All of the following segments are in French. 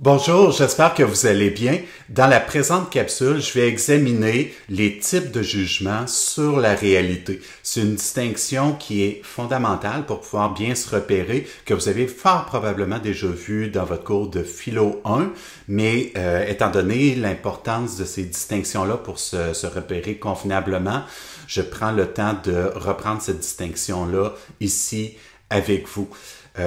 Bonjour, j'espère que vous allez bien. Dans la présente capsule, je vais examiner les types de jugements sur la réalité. C'est une distinction qui est fondamentale pour pouvoir bien se repérer, que vous avez fort probablement déjà vu dans votre cours de Philo 1, mais étant donné l'importance de ces distinctions-là pour se repérer convenablement, je prends le temps de reprendre cette distinction-là ici avec vous.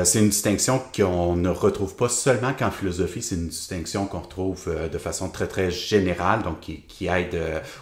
C'est une distinction qu'on ne retrouve pas seulement qu'en philosophie, c'est une distinction qu'on retrouve de façon très générale, donc qui aide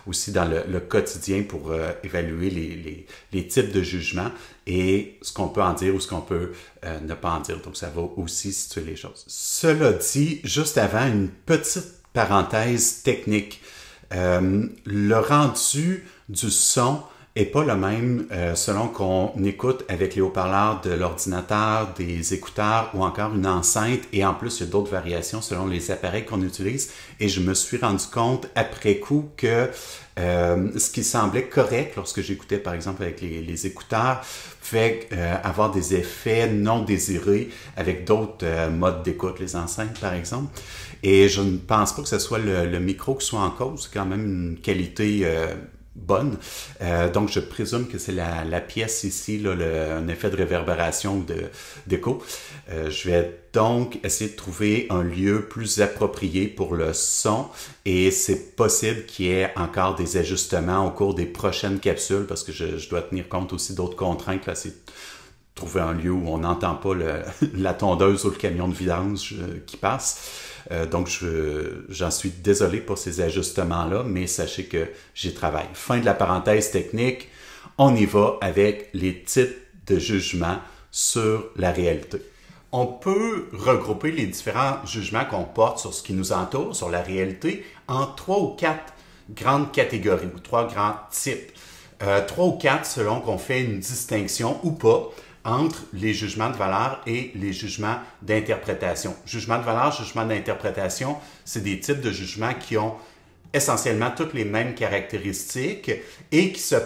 aussi dans le quotidien pour évaluer les types de jugements et ce qu'on peut en dire ou ce qu'on peut ne pas en dire. Donc ça va aussi situer les choses. Cela dit, juste avant, une petite parenthèse technique. Le rendu du son est pas le même selon qu'on écoute avec les haut-parleurs de l'ordinateur, des écouteurs ou encore une enceinte. Et en plus, il y a d'autres variations selon les appareils qu'on utilise. Et je me suis rendu compte après coup que ce qui semblait correct lorsque j'écoutais par exemple avec les écouteurs fait avoir des effets non désirés avec d'autres modes d'écoute, les enceintes par exemple. Et je ne pense pas que ce soit le micro qui soit en cause. C'est quand même une qualité bonne. Donc, je présume que c'est la pièce ici, là, un effet de réverbération ou d'écho. Je vais donc essayer de trouver un lieu plus approprié pour le son et c'est possible qu'il y ait encore des ajustements au cours des prochaines capsules parce que je dois tenir compte aussi d'autres contraintes. Là, c'est trouver un lieu où on n'entend pas la tondeuse ou le camion de vidange qui passe. Donc, j'en suis désolé pour ces ajustements-là, mais sachez que j'y travaille. Fin de la parenthèse technique, on y va avec les types de jugements sur la réalité. On peut regrouper les différents jugements qu'on porte sur ce qui nous entoure, sur la réalité, en 3 ou 4 grandes catégories, ou 3 grands types. 3 ou 4 selon qu'on fait une distinction ou pas entre les jugements de valeur et les jugements d'interprétation. Jugement de valeur, jugement d'interprétation, c'est des types de jugements qui ont essentiellement toutes les mêmes caractéristiques et qui se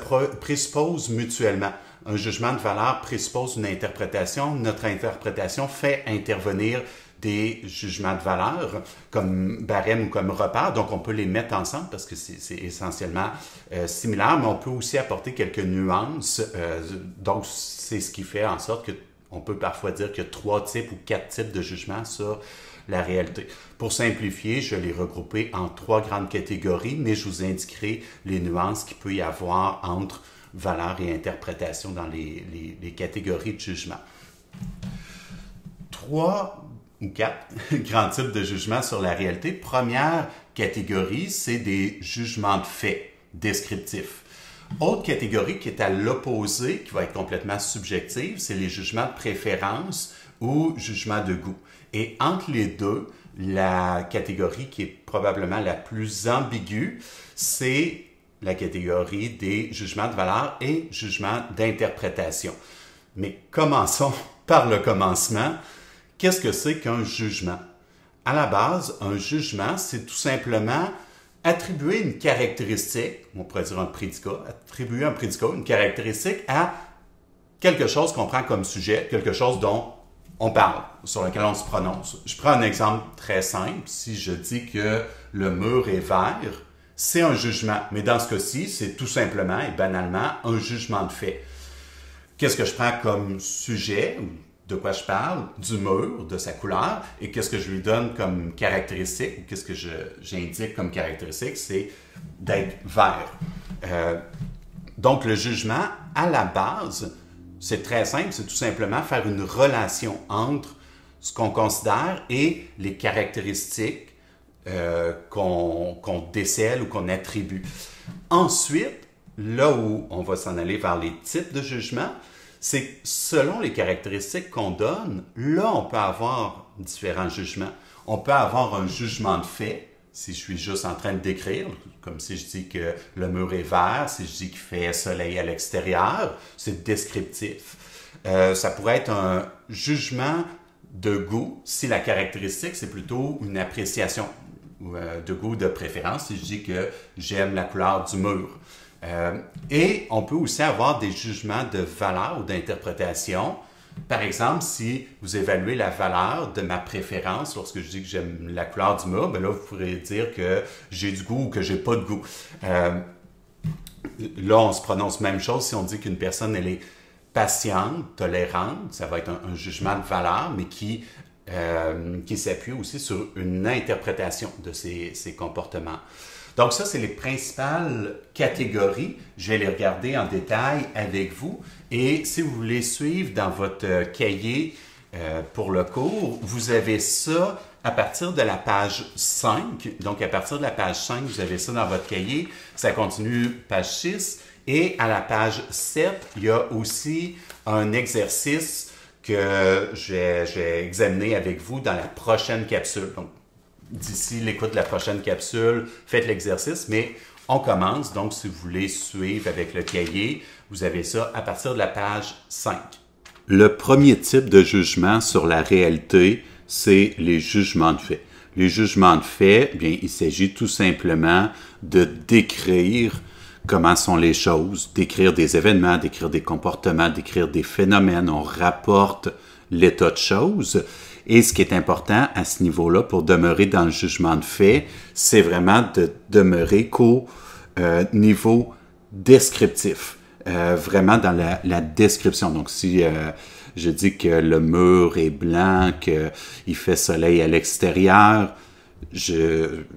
présupposent mutuellement. Un jugement de valeur présuppose une interprétation. Notre interprétation fait intervenir des jugements de valeur comme barème ou comme repère. Donc, on peut les mettre ensemble parce que c'est essentiellement similaire, mais on peut aussi apporter quelques nuances. Donc, c'est ce qui fait en sorte qu'on peut parfois dire qu'il y a 3 types ou 4 types de jugements sur la réalité. Pour simplifier, je vais les regrouper en 3 grandes catégories, mais je vous indiquerai les nuances qu'il peut y avoir entre valeur et interprétation dans les catégories de jugement. 3 ou 4 grands types de jugements sur la réalité. Première catégorie, c'est des jugements de fait descriptifs. Autre catégorie qui est à l'opposé, qui va être complètement subjective, c'est les jugements de préférence ou jugements de goût. Et entre les deux, la catégorie qui est probablement la plus ambiguë, c'est la catégorie des jugements de valeur et jugements d'interprétation. Mais commençons par le commencement. Qu'est-ce que c'est qu'un jugement? À la base, un jugement, c'est tout simplement attribuer une caractéristique, on pourrait dire un prédicat, attribuer un prédicat, une caractéristique à quelque chose qu'on prend comme sujet, quelque chose dont on parle, sur lequel on se prononce. Je prends un exemple très simple. Si je dis que le mur est vert, c'est un jugement. Mais dans ce cas-ci, c'est tout simplement et banalement un jugement de fait. Qu'est-ce que je prends comme sujet? De quoi je parle? Du mur, de sa couleur. Et qu'est-ce que je lui donne comme caractéristique? Ou qu'est-ce que j'indique comme caractéristique? C'est d'être vert. Donc, le jugement, à la base, c'est très simple. C'est tout simplement faire une relation entre ce qu'on considère et les caractéristiques qu'on décèle ou qu'on attribue. Ensuite, là où on va s'en aller vers les types de jugements, c'est selon les caractéristiques qu'on donne, là on peut avoir différents jugements. On peut avoir un jugement de fait, si je suis juste en train de décrire, comme si je dis que le mur est vert, si je dis qu'il fait soleil à l'extérieur, c'est descriptif. Ça pourrait être un jugement de goût si la caractéristique c'est plutôt une appréciation de goût, de préférence, si je dis que j'aime la couleur du mur. Et on peut aussi avoir des jugements de valeur ou d'interprétation Par exemple, si vous évaluez la valeur de ma préférence, lorsque je dis que j'aime la couleur du mur, ben là, vous pourrez dire que j'ai du goût ou que j'ai pas de goût. Là, on se prononce même chose si on dit qu'une personne, elle est patiente, tolérante, ça va être un jugement de valeur, mais qui s'appuie aussi sur une interprétation de ces comportements. Donc ça, c'est les principales catégories. Je vais les regarder en détail avec vous. Et si vous voulez suivre dans votre cahier pour le cours, vous avez ça à partir de la page 5. Donc à partir de la page 5, vous avez ça dans votre cahier. Ça continue page 6. Et à la page 7, il y a aussi un exercice que je vais examiner avec vous dans la prochaine capsule. Donc, d'ici l'écoute de la prochaine capsule, faites l'exercice, mais on commence. Donc, si vous voulez suivre avec le cahier, vous avez ça à partir de la page 5. Le premier type de jugement sur la réalité, c'est les jugements de fait. Les jugements de fait, bien, il s'agit tout simplement de décrire comment sont les choses, décrire des événements, décrire des comportements, décrire des phénomènes. On rapporte l'état de choses. Et ce qui est important à ce niveau-là, pour demeurer dans le jugement de fait, c'est vraiment de demeurer qu'au niveau descriptif. Vraiment dans la description. Donc, si je dis que le mur est blanc, qu'il fait soleil à l'extérieur,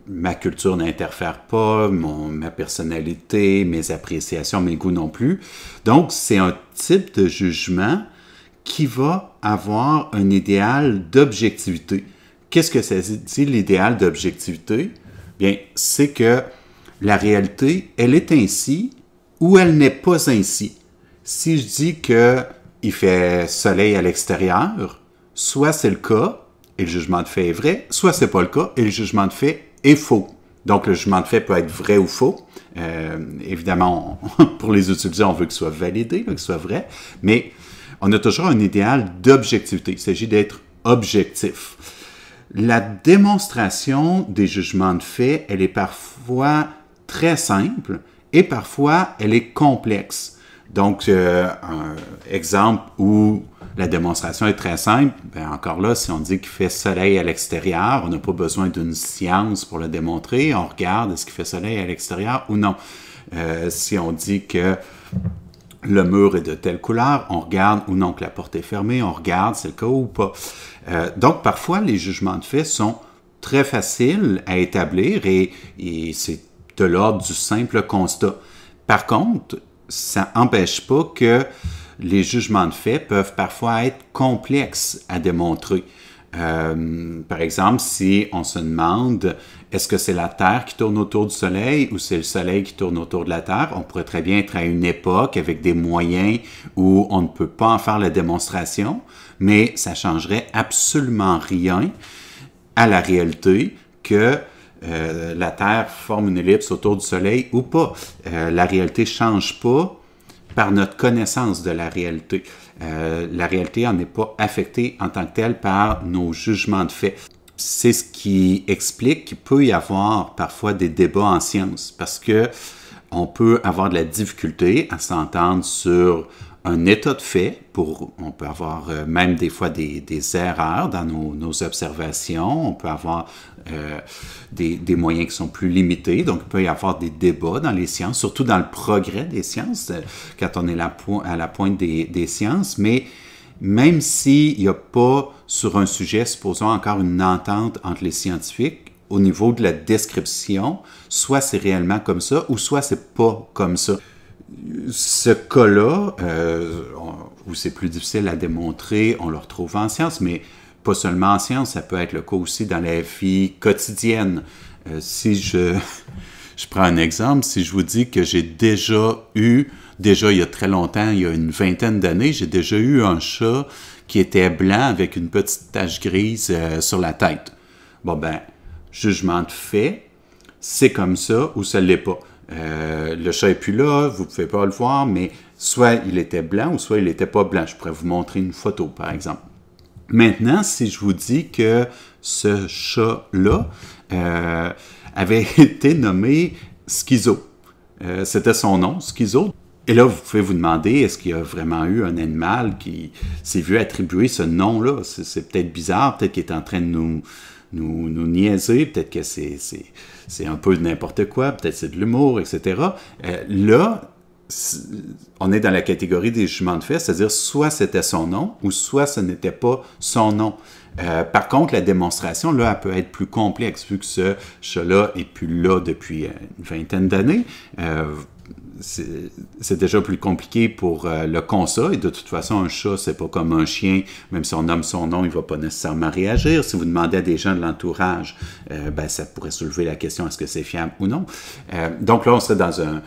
ma culture n'interfère pas, ma personnalité, mes appréciations, mes goûts non plus. Donc, c'est un type de jugement qui va avoir un idéal d'objectivité. Qu'est-ce que ça dit, l'idéal d'objectivité? Bien, c'est que la réalité, elle est ainsi ou elle n'est pas ainsi. Si je dis qu'il fait soleil à l'extérieur, soit c'est le cas, et le jugement de fait est vrai, soit c'est pas le cas, et le jugement de fait est faux. Donc, le jugement de fait peut être vrai ou faux. Évidemment, pour les utiliser, on veut qu'il soit validé, qu'il soit vrai, mais on a toujours un idéal d'objectivité. Il s'agit d'être objectif. La démonstration des jugements de fait, elle est parfois très simple et parfois elle est complexe. Donc, un exemple où la démonstration est très simple, bien encore là, si on dit qu'il fait soleil à l'extérieur, on n'a pas besoin d'une science pour le démontrer. On regarde, est-ce qu'il fait soleil à l'extérieur ou non. Si on dit que le mur est de telle couleur, on regarde ou non que la porte est fermée, on regarde, c'est le cas ou pas. Donc, parfois, les jugements de fait sont très faciles à établir et c'est de l'ordre du simple constat. Par contre, ça n'empêche pas que les jugements de fait peuvent parfois être complexes à démontrer. Par exemple, si on se demande est-ce que c'est la Terre qui tourne autour du Soleil ou c'est le Soleil qui tourne autour de la Terre, on pourrait très bien être à une époque avec des moyens où on ne peut pas en faire la démonstration, mais ça changerait absolument rien à la réalité que la Terre forme une ellipse autour du Soleil ou pas. La réalité ne change pas par notre connaissance de la réalité. La réalité n'en est pas affectée en tant que telle par nos jugements de fait. C'est ce qui explique qu'il peut y avoir parfois des débats en sciences parce que on peut avoir de la difficulté à s'entendre sur un état de fait. On peut avoir même des fois des erreurs dans nos observations. On peut avoir des moyens qui sont plus limités. Donc, il peut y avoir des débats dans les sciences, surtout dans le progrès des sciences, quand on est à la pointe des sciences. Mais même s'il n'y a pas sur un sujet, supposons encore une entente entre les scientifiques, au niveau de la description, soit c'est réellement comme ça, ou soit c'est pas comme ça. Ce cas-là, où c'est plus difficile à démontrer, on le retrouve en sciences, mais pas seulement en sciences, ça peut être le cas aussi dans la vie quotidienne. Si je prends un exemple, si je vous dis que j'ai déjà il y a très longtemps, il y a une vingtaine d'années, j'ai déjà eu un chat qui était blanc avec une petite tache grise sur la tête. Bon ben, jugement de fait, c'est comme ça ou ça ne l'est pas. Le chat n'est plus là, vous ne pouvez pas le voir, mais soit il était blanc ou soit il n'était pas blanc. Je pourrais vous montrer une photo, par exemple. Maintenant, si je vous dis que ce chat-là avait été nommé Schizo, c'était son nom, Schizo. Et là, vous pouvez vous demander, est-ce qu'il y a vraiment eu un animal qui s'est vu attribuer ce nom-là? C'est peut-être bizarre, peut-être qu'il est en train de nous niaiser, peut-être que c'est un peu n'importe quoi, peut-être c'est de l'humour, etc. Là, on est dans la catégorie des jugements de fait, c'est-à-dire soit c'était son nom ou soit ce n'était pas son nom. Par contre, la démonstration, là, elle peut être plus complexe, vu que ce chat-là n'est plus là depuis une vingtaine d'années. C'est déjà plus compliqué pour le constat, et de toute façon, un chat, c'est pas comme un chien, même si on nomme son nom, il va pas nécessairement réagir. Si vous demandez à des gens de l'entourage, ça pourrait soulever la question, est-ce que c'est fiable ou non? Donc là, on serait dans un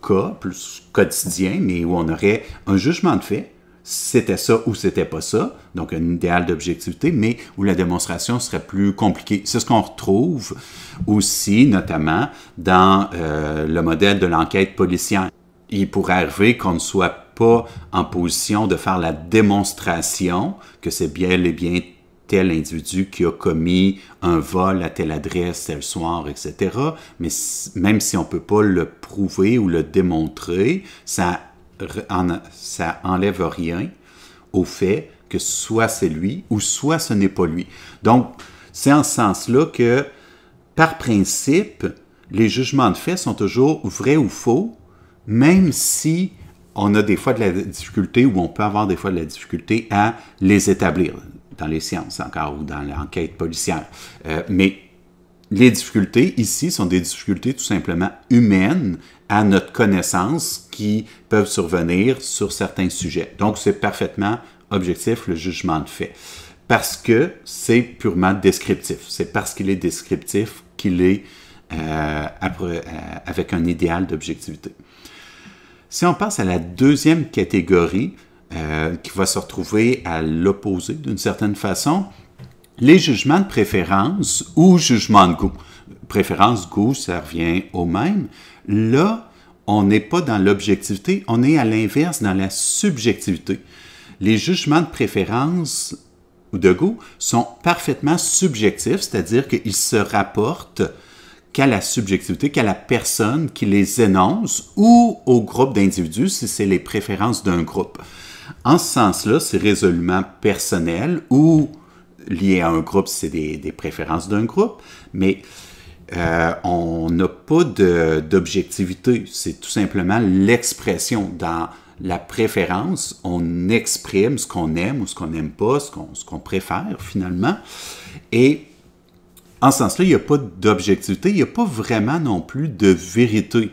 cas plus quotidien, mais où on aurait un jugement de fait, c'était ça ou c'était pas ça, donc un idéal d'objectivité, mais où la démonstration serait plus compliquée. C'est ce qu'on retrouve aussi, notamment, dans le modèle de l'enquête policière. Il pourrait arriver qu'on ne soit pas en position de faire la démonstration que c'est bien et bien tel individu qui a commis un vol à telle adresse, tel soir, etc. Mais même si on ne peut pas le prouver ou le démontrer, ça enlève rien au fait que soit c'est lui ou soit ce n'est pas lui. Donc, c'est en ce sens-là que, par principe, les jugements de fait sont toujours vrais ou faux, même si on a des fois de la difficulté, ou on peut avoir des fois de la difficulté à les établir, dans les sciences encore, ou dans l'enquête policière. Mais les difficultés ici sont des difficultés tout simplement humaines à notre connaissance qui peuvent survenir sur certains sujets. Donc, c'est parfaitement objectif, le jugement de fait. Parce que c'est purement descriptif. C'est parce qu'il est descriptif qu'il est avec un idéal d'objectivité. Si on passe à la deuxième catégorie, qui va se retrouver à l'opposé d'une certaine façon, les jugements de préférence ou jugements de goût. Préférence, goût, ça revient au même. Là, on n'est pas dans l'objectivité, on est à l'inverse dans la subjectivité. Les jugements de préférence ou de goût sont parfaitement subjectifs, c'est-à-dire qu'ils se rapportent qu'à la subjectivité, qu'à la personne qui les énonce ou au groupe d'individus si c'est les préférences d'un groupe. En ce sens-là, c'est résolument personnel ou lié à un groupe si c'est des préférences d'un groupe, mais on n'a pas d'objectivité. C'est tout simplement l'expression. Dans la préférence, on exprime ce qu'on aime ou ce qu'on n'aime pas, ce qu'on préfère finalement. Et en ce sens-là, il n'y a pas d'objectivité, il n'y a pas vraiment non plus de vérité.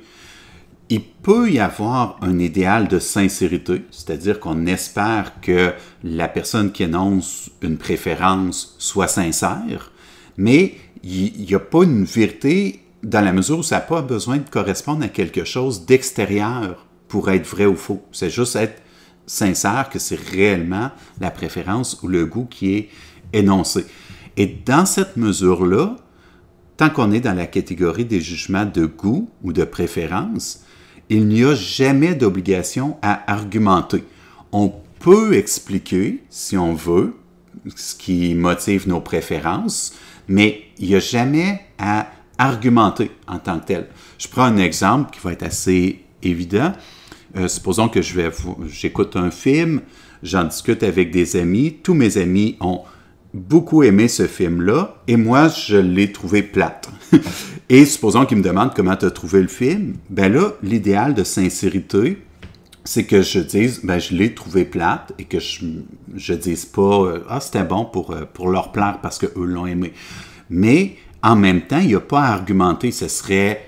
Il peut y avoir un idéal de sincérité, c'est-à-dire qu'on espère que la personne qui énonce une préférence soit sincère, mais il n'y a pas une vérité dans la mesure où ça n'a pas besoin de correspondre à quelque chose d'extérieur pour être vrai ou faux. C'est juste être sincère que c'est réellement la préférence ou le goût qui est énoncé. Et dans cette mesure-là, tant qu'on est dans la catégorie des jugements de goût ou de préférence, il n'y a jamais d'obligation à argumenter. On peut expliquer, si on veut, ce qui motive nos préférences, mais il n'y a jamais à argumenter en tant que tel. Je prends un exemple qui va être assez évident. Supposons que j'écoute un film, j'en discute avec des amis, tous mes amis ont beaucoup aimé ce film-là, et moi, je l'ai trouvé plate. Et supposons qu'ils me demandent comment tu as trouvé le film, ben là, l'idéal de sincérité, c'est que je dise, ben je l'ai trouvé plate, et que je dise pas, ah, c'était bon pour leur plaire parce qu'eux l'ont aimé. Mais, en même temps, il n'y a pas à argumenter. Ce serait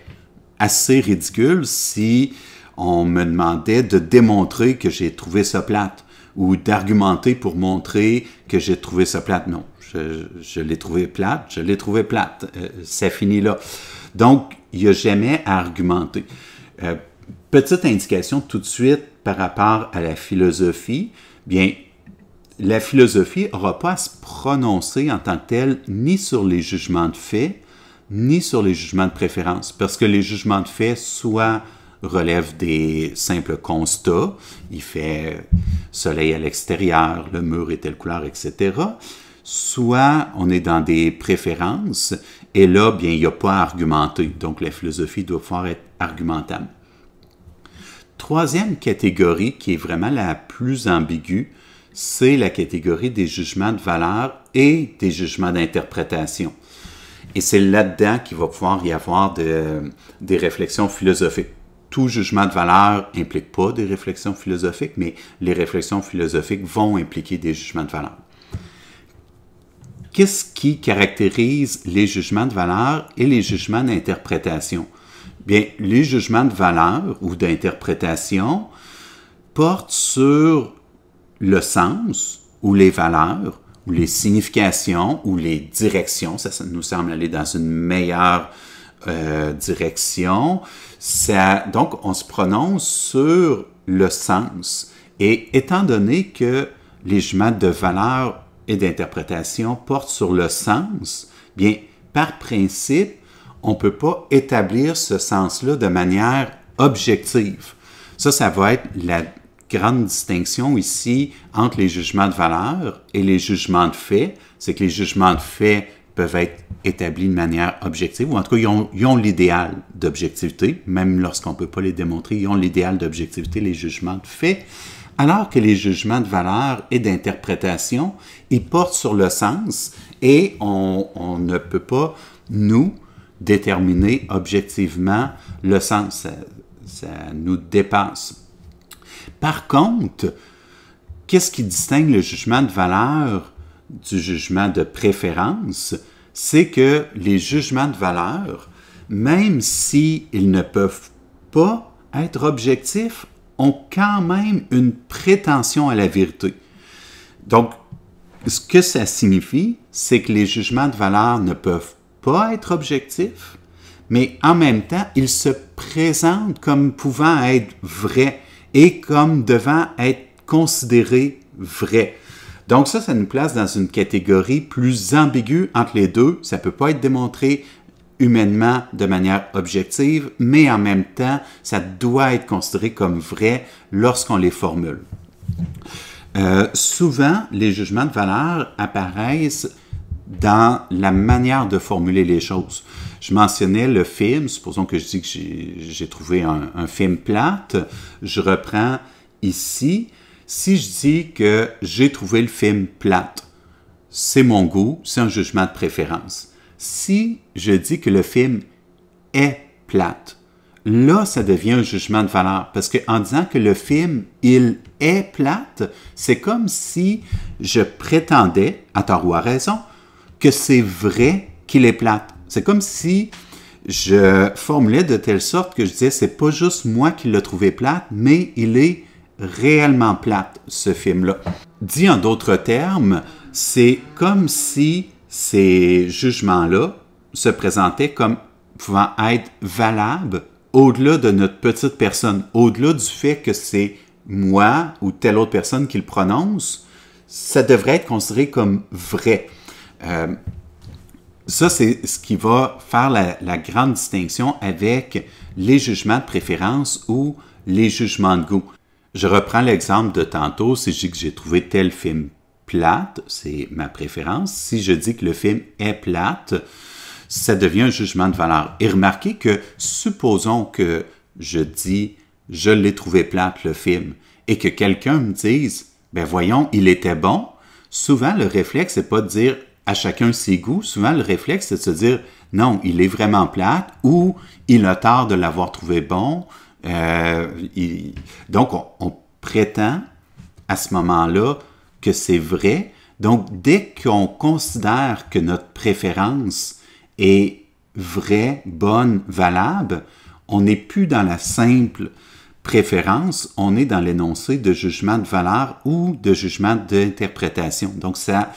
assez ridicule si on me demandait de démontrer que j'ai trouvé ça plate, ou d'argumenter pour montrer que j'ai trouvé ça plate. Non, je l'ai trouvé plate, je l'ai trouvé plate. Ça finit là. Donc, il n'y a jamais à argumenter. Petite indication tout de suite par rapport à la philosophie. Bien, la philosophie n'aura pas à se prononcer en tant que telle ni sur les jugements de fait, ni sur les jugements de préférence. Parce que les jugements de fait, soit relève des simples constats. Il fait soleil à l'extérieur, le mur est telle couleur, etc. Soit on est dans des préférences, et là, bien, il n'y a pas à argumenter. Donc, la philosophie doit pouvoir être argumentable. Troisième catégorie, qui est vraiment la plus ambiguë, c'est la catégorie des jugements de valeur et des jugements d'interprétation. Et c'est là-dedans qu'il va pouvoir y avoir des réflexions philosophiques. Tout jugement de valeur n'implique pas des réflexions philosophiques, mais les réflexions philosophiques vont impliquer des jugements de valeur. Qu'est-ce qui caractérise les jugements de valeur et les jugements d'interprétation? Bien, les jugements de valeur ou d'interprétation portent sur le sens ou les valeurs ou les significations ou les directions. Ça nous semble aller dans une meilleure direction. Donc, on se prononce sur le sens. Et étant donné que les jugements de valeur et d'interprétation portent sur le sens, bien, par principe, on ne peut pas établir ce sens-là de manière objective. Ça va être la grande distinction ici entre les jugements de valeur et les jugements de fait. C'est que les jugements de fait peuvent être établis de manière objective, ou en tout cas, ils ont l'idéal d'objectivité, même lorsqu'on ne peut pas les démontrer, ils ont l'idéal d'objectivité, les jugements de fait, alors que les jugements de valeur et d'interprétation, ils portent sur le sens et on ne peut pas, nous, déterminer objectivement le sens. Ça nous dépasse. Par contre, qu'est-ce qui distingue le jugement de valeur du jugement de préférence? C'est que les jugements de valeur, même s'ils ne peuvent pas être objectifs, ont quand même une prétention à la vérité. Donc, ce que ça signifie, c'est que les jugements de valeur ne peuvent pas être objectifs, mais en même temps, ils se présentent comme pouvant être vrais et comme devant être considérés vrais. Donc ça nous place dans une catégorie plus ambiguë entre les deux. Ça ne peut pas être démontré humainement de manière objective, mais en même temps, ça doit être considéré comme vrai lorsqu'on les formule. Souvent, les jugements de valeur apparaissent dans la manière de formuler les choses. Je mentionnais le film, supposons que je dis que j'ai trouvé un film plate, je reprends ici. Si je dis que j'ai trouvé le film plate, c'est mon goût, c'est un jugement de préférence. Si je dis que le film est plate, là, ça devient un jugement de valeur. Parce qu'en disant que le film, il est plate, c'est comme si je prétendais, à tort ou à raison, que c'est vrai qu'il est plate. C'est comme si je formulais de telle sorte que je disais, c'est pas juste moi qui l'ai trouvé plate, mais il est réellement plate, ce film-là. Dit en d'autres termes, c'est comme si ces jugements-là se présentaient comme pouvant être valables au-delà de notre petite personne, au-delà du fait que c'est moi ou telle autre personne qui le prononce, ça devrait être considéré comme vrai. Ça, c'est ce qui va faire la grande distinction avec les jugements de préférence ou les jugements de goût. Je reprends l'exemple de tantôt. Si je dis que j'ai trouvé tel film plate, c'est ma préférence. Si je dis que le film est plate, ça devient un jugement de valeur. Et remarquez que, supposons que je dis « je l'ai trouvé plate, le film », et que quelqu'un me dise « ben voyons, il était bon », souvent le réflexe, c'est pas de dire « à chacun ses goûts », souvent le réflexe, c'est de se dire « non, il est vraiment plate » ou « il a tort de l'avoir trouvé bon ». Donc, on prétend à ce moment-là que c'est vrai. Donc, dès qu'on considère que notre préférence est vraie, bonne, valable, on n'est plus dans la simple préférence, on est dans l'énoncé de jugement de valeur ou de jugement d'interprétation. Donc, ça,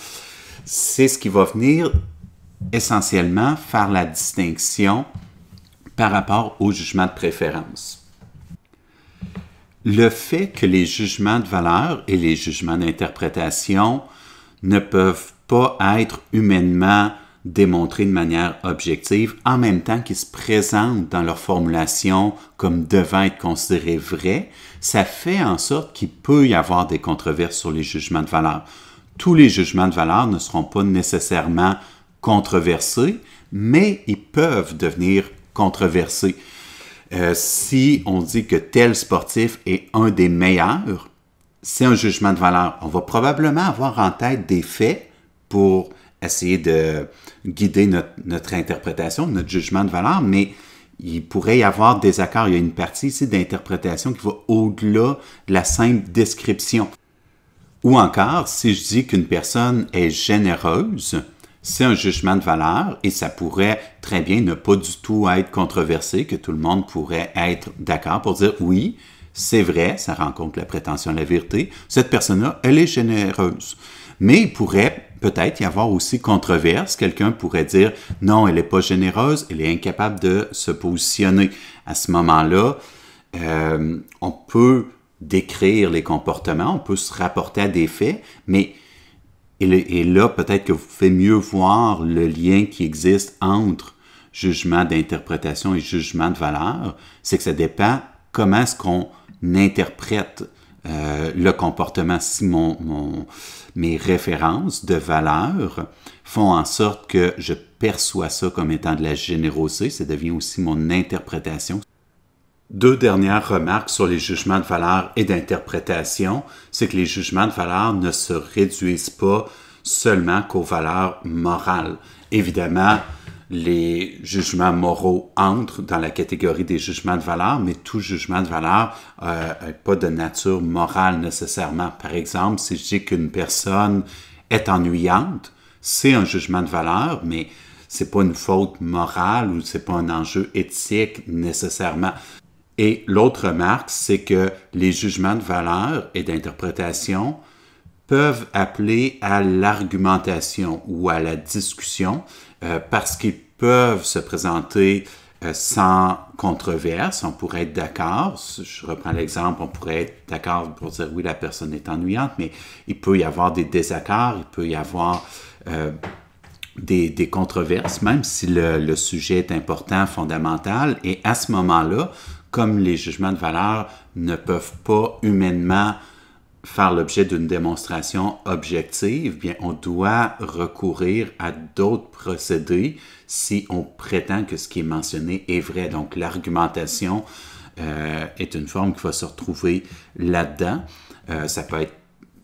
c'est ce qui va venir essentiellement faire la distinction par rapport au jugement de préférence. Le fait que les jugements de valeur et les jugements d'interprétation ne peuvent pas être humainement démontrés de manière objective, en même temps qu'ils se présentent dans leur formulation comme devant être considérés vrais, ça fait en sorte qu'il peut y avoir des controverses sur les jugements de valeur. Tous les jugements de valeur ne seront pas nécessairement controversés, mais ils peuvent devenir controversés. Si on dit que tel sportif est un des meilleurs, c'est un jugement de valeur. On va probablement avoir en tête des faits pour essayer de guider notre interprétation, notre jugement de valeur, mais il pourrait y avoir des accords. Il y a une partie ici d'interprétation qui va au-delà de la simple description. Ou encore, si je dis qu'une personne est généreuse, c'est un jugement de valeur et ça pourrait très bien ne pas du tout être controversé, que tout le monde pourrait être d'accord pour dire oui, c'est vrai, ça rencontre la prétention à la vérité, cette personne-là, elle est généreuse. Mais il pourrait peut-être y avoir aussi controverse. Quelqu'un pourrait dire non, elle n'est pas généreuse, elle est incapable de se positionner. À ce moment-là, on peut décrire les comportements, on peut se rapporter à des faits, mais et là, peut-être que vous pouvez mieux voir le lien qui existe entre jugement d'interprétation et jugement de valeur, c'est que ça dépend comment est-ce qu'on interprète le comportement. Si mes références de valeur font en sorte que je perçois ça comme étant de la générosité, ça devient aussi mon interprétation. Deux dernières remarques sur les jugements de valeur et d'interprétation, c'est que les jugements de valeur ne se réduisent pas seulement qu'aux valeurs morales. Évidemment, les jugements moraux entrent dans la catégorie des jugements de valeur, mais tout jugement de valeur n'est pas de nature morale nécessairement. Par exemple, si je dis qu'une personne est ennuyante, c'est un jugement de valeur, mais c'est pas une faute morale ou c'est pas un enjeu éthique nécessairement. Et l'autre remarque, c'est que les jugements de valeur et d'interprétation peuvent appeler à l'argumentation ou à la discussion parce qu'ils peuvent se présenter sans controverse. On pourrait être d'accord. Je reprends l'exemple, on pourrait être d'accord pour dire oui, la personne est ennuyante, mais il peut y avoir des désaccords, il peut y avoir des controverses, même si le sujet est important, fondamental. Et à ce moment-là, comme les jugements de valeur ne peuvent pas humainement faire l'objet d'une démonstration objective, bien, on doit recourir à d'autres procédés si on prétend que ce qui est mentionné est vrai. Donc, l'argumentation est une forme qui va se retrouver là-dedans. Ça peut être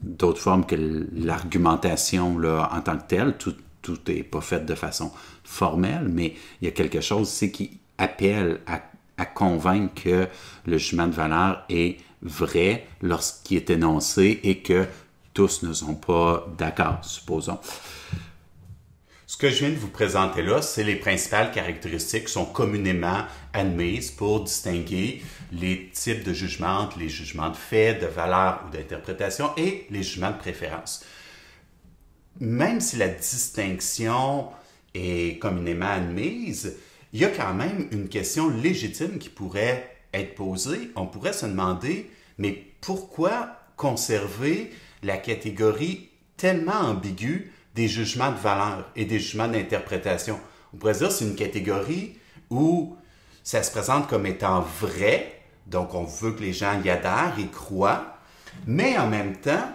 d'autres formes que l'argumentation là, en tant que telle. Tout n'est pas fait de façon formelle, mais il y a quelque chose ici qui appelle à convaincre que le jugement de valeur est vrai lorsqu'il est énoncé et que tous ne sont pas d'accord, supposons. Ce que je viens de vous présenter là, c'est les principales caractéristiques qui sont communément admises pour distinguer les types de jugements entre les jugements de fait, de valeur ou d'interprétation et les jugements de préférence. Même si la distinction est communément admise, il y a quand même une question légitime qui pourrait être posée. On pourrait se demander, mais pourquoi conserver la catégorie tellement ambiguë des jugements de valeur et des jugements d'interprétation? On pourrait dire que c'est une catégorie où ça se présente comme étant vrai, donc on veut que les gens y adhèrent, y croient, mais en même temps,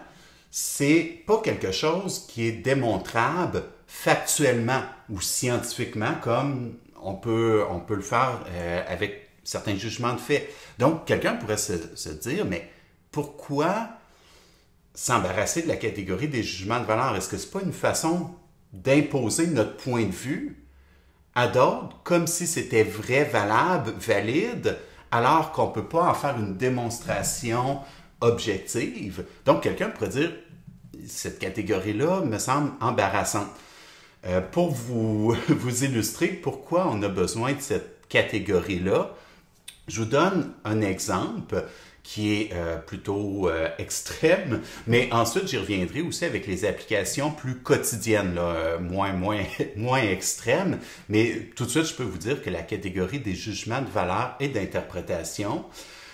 c'est pas quelque chose qui est démontrable factuellement ou scientifiquement comme on peut le faire avec certains jugements de fait. Donc, quelqu'un pourrait se dire, mais pourquoi s'embarrasser de la catégorie des jugements de valeur? Est-ce que ce n'est pas une façon d'imposer notre point de vue à d'autres comme si c'était vrai, valable, valide, alors qu'on ne peut pas en faire une démonstration objective? Donc, quelqu'un pourrait dire, cette catégorie-là me semble embarrassante. Pour vous illustrer pourquoi on a besoin de cette catégorie-là, je vous donne un exemple qui est plutôt extrême, mais ensuite j'y reviendrai aussi avec les applications plus quotidiennes, là, moins extrêmes. Mais tout de suite, je peux vous dire que la catégorie des jugements de valeur et d'interprétation,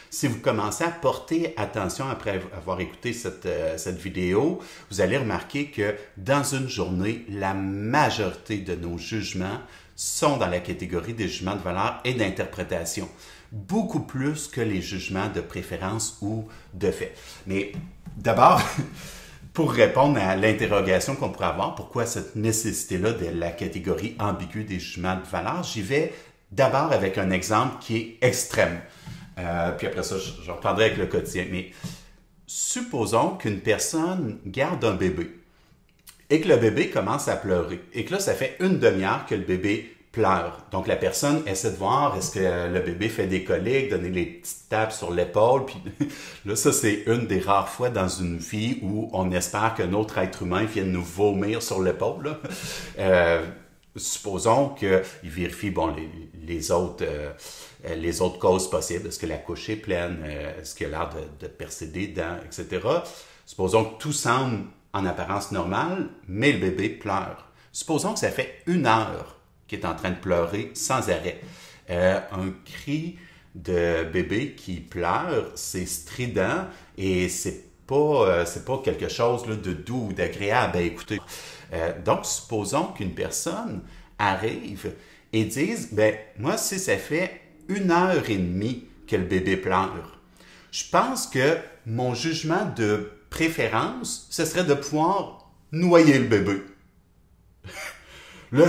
si vous commencez à porter attention après avoir écouté cette vidéo, vous allez remarquer que dans une journée, la majorité de nos jugements sont dans la catégorie des jugements de valeur et d'interprétation. Beaucoup plus que les jugements de préférence ou de fait. Mais d'abord, pour répondre à l'interrogation qu'on pourrait avoir, pourquoi cette nécessité-là de la catégorie ambiguë des jugements de valeur, j'y vais d'abord avec un exemple qui est extrême. Puis après ça, je reprendrai avec le quotidien. Mais supposons qu'une personne garde un bébé et que le bébé commence à pleurer. Et que là, ça fait une demi-heure que le bébé pleure. Donc, la personne essaie de voir est-ce que le bébé fait des coliques, donner les petites tapes sur l'épaule. Puis là, ça, c'est une des rares fois dans une vie où on espère qu'un autre être humain vienne nous vomir sur l'épaule. Supposons qu'il vérifie les autres causes possibles. Est-ce que la couche est pleine? Est-ce qu'il a l'air de percer des dents, etc. Supposons que tout semble en apparence normale, mais le bébé pleure. Supposons que ça fait 1 heure qu'il est en train de pleurer sans arrêt. Un cri de bébé qui pleure, c'est strident et c'est pas quelque chose là, de doux ou d'agréable à écouter. Donc, supposons qu'une personne arrive et dise, moi, si ça fait 1 heure et demie que le bébé pleure, je pense que mon jugement de préférence, ce serait de pouvoir noyer le bébé. Là,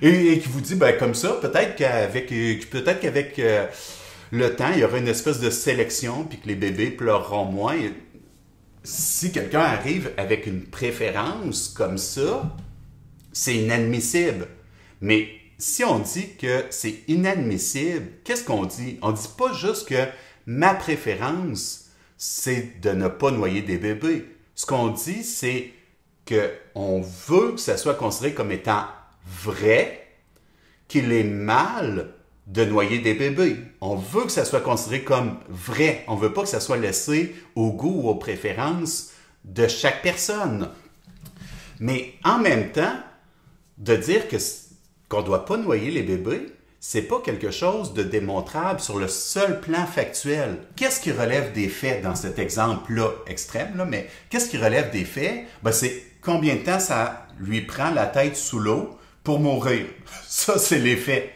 et qui vous dit, comme ça, peut-être qu'avec le temps, il y aura une espèce de sélection, puis que les bébés pleureront moins. Si quelqu'un arrive avec une préférence comme ça, c'est inadmissible. Mais si on dit que c'est inadmissible, qu'est-ce qu'on dit? On ne dit pas juste que ma préférence, c'est de ne pas noyer des bébés. Ce qu'on dit, c'est qu'on veut que ça soit considéré comme étant vrai, qu'il est mal de noyer des bébés. On veut que ça soit considéré comme vrai. On ne veut pas que ça soit laissé au goût ou aux préférences de chaque personne. Mais en même temps, de dire qu'on ne doit pas noyer les bébés, c'est pas quelque chose de démontrable sur le seul plan factuel. Qu'est-ce qui relève des faits dans cet exemple-là extrême, là, mais qu'est-ce qui relève des faits? C'est combien de temps ça lui prend la tête sous l'eau pour mourir. Ça, c'est les faits.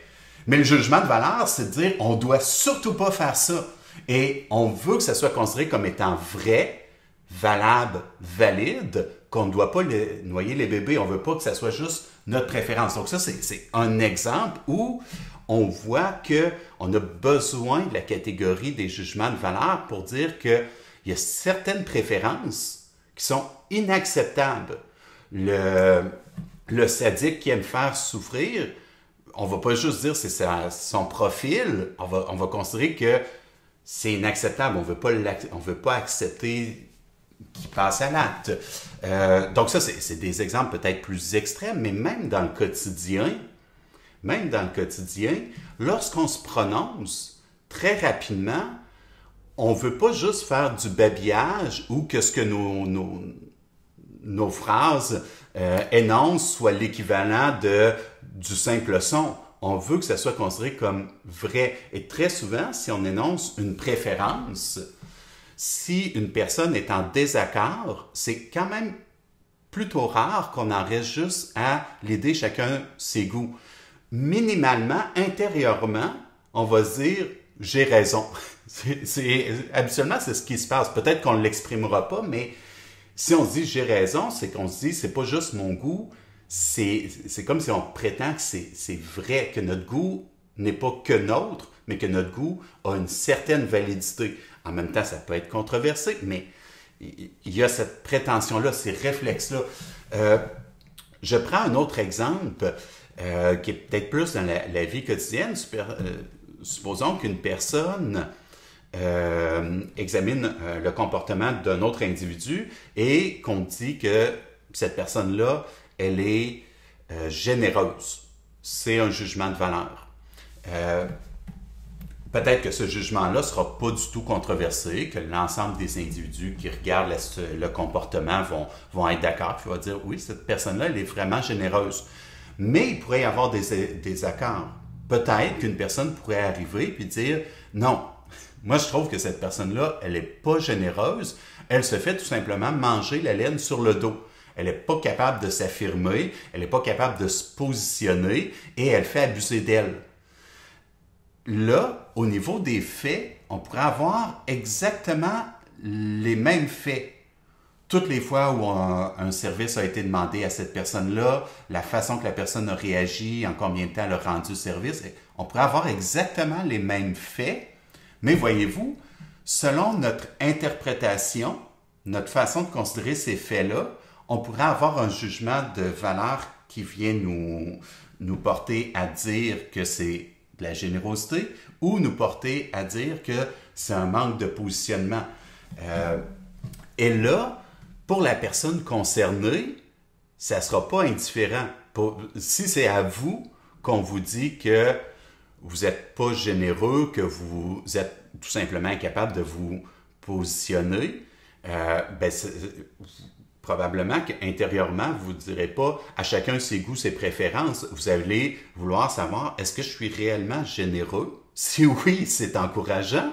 Mais le jugement de valeur, c'est de dire on doit surtout pas faire ça. Et on veut que ça soit considéré comme étant vrai, valable, valide, qu'on ne doit pas noyer les bébés. On veut pas que ça soit juste notre préférence. Donc ça, c'est un exemple où on voit qu'on a besoin de la catégorie des jugements de valeur pour dire qu'il y a certaines préférences qui sont inacceptables. Le sadique qui aime faire souffrir, on va pas juste dire c'est son profil, on va considérer que c'est inacceptable. On veut pas accepter qu'il passe à l'acte. Donc ça, c'est des exemples peut-être plus extrêmes, mais même dans le quotidien, lorsqu'on se prononce très rapidement, on veut pas juste faire du babillage ou que ce que nos phrases énoncent soit l'équivalent du simple son. On veut que ça soit considéré comme vrai. Et très souvent, si on énonce une préférence, si une personne est en désaccord, c'est quand même plutôt rare qu'on en reste juste à l'aider chacun ses goûts. Minimalement, intérieurement, on va se dire « j'ai raison ». Habituellement, c'est ce qui se passe. Peut-être qu'on ne l'exprimera pas, mais si on se dit « j'ai raison », c'est qu'on se dit « c'est pas juste mon goût », c'est comme si on prétend que c'est vrai, que notre goût n'est pas que nôtre, mais que notre goût a une certaine validité. En même temps, ça peut être controversé, mais il y a cette prétention-là, ces réflexes-là. Je prends un autre exemple qui est peut-être plus dans la vie quotidienne. Supposons qu'une personne examine le comportement d'un autre individu et qu'on dit que cette personne-là, elle est généreuse. C'est un jugement de valeur. Peut-être que ce jugement-là ne sera pas du tout controversé, que l'ensemble des individus qui regardent le comportement vont être d'accord, puis vont dire « oui, cette personne-là, elle est vraiment généreuse ». Mais il pourrait y avoir des accords. Peut-être qu'une personne pourrait arriver et dire « non, moi je trouve que cette personne-là, elle n'est pas généreuse, elle se fait tout simplement manger la laine sur le dos. Elle n'est pas capable de s'affirmer, elle n'est pas capable de se positionner et elle fait abuser d'elle. » Là, au niveau des faits, on pourrait avoir exactement les mêmes faits. toutes les fois où un service a été demandé à cette personne-là, la façon que la personne a réagi, en combien de temps elle a rendu le service, on pourrait avoir exactement les mêmes faits, mais voyez-vous, selon notre interprétation, notre façon de considérer ces faits-là, on pourrait avoir un jugement de valeur qui vient nous porter à dire que c'est de la générosité ou nous porter à dire que c'est un manque de positionnement. Et là, pour la personne concernée, ça ne sera pas indifférent. Si c'est à vous qu'on vous dit que vous n'êtes pas généreux, que vous êtes tout simplement incapable de vous positionner, probablement qu'intérieurement, vous ne direz pas à chacun ses goûts, ses préférences. Vous allez vouloir savoir, est-ce que je suis réellement généreux? Si oui, c'est encourageant.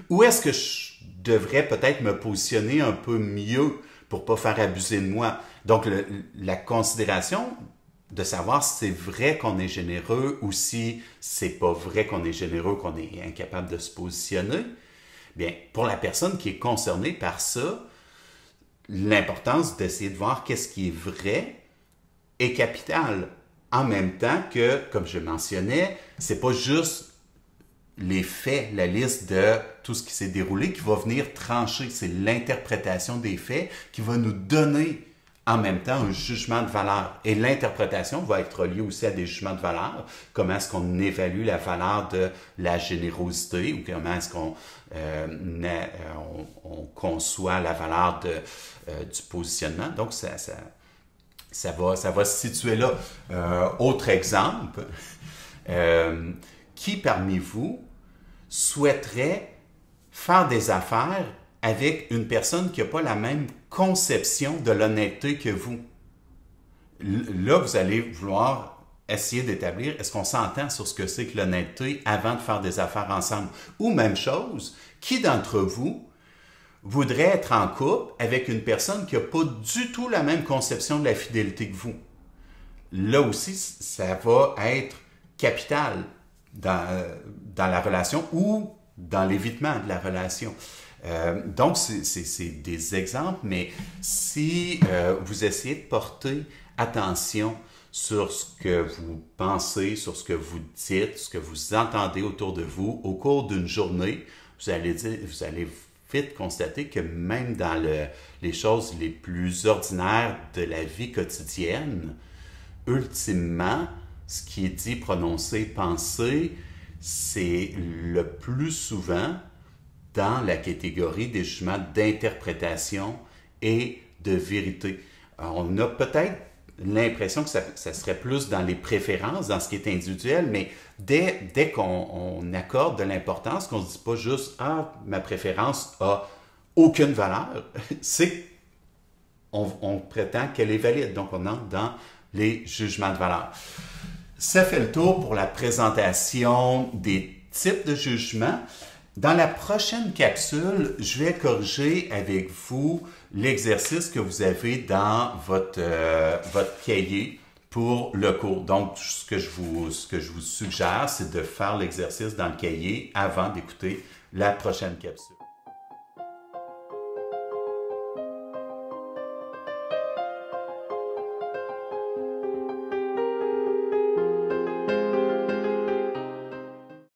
Ou est-ce que je devrais peut-être me positionner un peu mieux pour ne pas faire abuser de moi? Donc, la considération de savoir si c'est vrai qu'on est généreux ou si c'est pas vrai qu'on est généreux, qu'on est incapable de se positionner, bien, pour la personne qui est concernée par ça, l'importance d'essayer de voir qu'est-ce qui est vrai est capitale. En même temps que, comme je mentionnais, c'est pas juste les faits, la liste de tout ce qui s'est déroulé qui va venir trancher. C'est l'interprétation des faits qui va nous donner en même temps un jugement de valeur. Et l'interprétation va être liée aussi à des jugements de valeur. Comment est-ce qu'on évalue la valeur de la générosité ou comment est-ce qu'on on conçoit la valeur du positionnement. Donc, ça va se situer là. Autre exemple, qui parmi vous souhaiterait faire des affaires avec une personne qui n'a pas la même conception de l'honnêteté que vous? Là, vous allez vouloir essayer d'établir, est-ce qu'on s'entend sur ce que c'est que l'honnêteté avant de faire des affaires ensemble? Ou même chose, qui d'entre vous voudrait être en couple avec une personne qui n'a pas du tout la même conception de la fidélité que vous? Là aussi, ça va être capital dans la relation ou dans l'évitement de la relation. Donc, c'est des exemples, mais si vous essayez de porter attention sur ce que vous pensez, sur ce que vous dites, ce que vous entendez autour de vous, au cours d'une journée, vous allez vite constater que même dans les choses les plus ordinaires de la vie quotidienne, ultimement, ce qui est dit, prononcé, pensé, c'est le plus souvent dans la catégorie des jugements d'interprétation et de vérité. On a peut-être l'impression que ça serait plus dans les préférences, dans ce qui est individuel, mais dès qu'on accorde de l'importance, qu'on ne se dit pas juste « Ah, ma préférence a aucune valeur », c'est qu'on prétend qu'elle est valide. Donc, on entre dans les jugements de valeur. Ça fait le tour pour la présentation des types de jugements. Dans la prochaine capsule, je vais corriger avec vous l'exercice que vous avez dans votre cahier pour le cours. Donc, ce que je vous suggère, c'est de faire l'exercice dans le cahier avant d'écouter la prochaine capsule.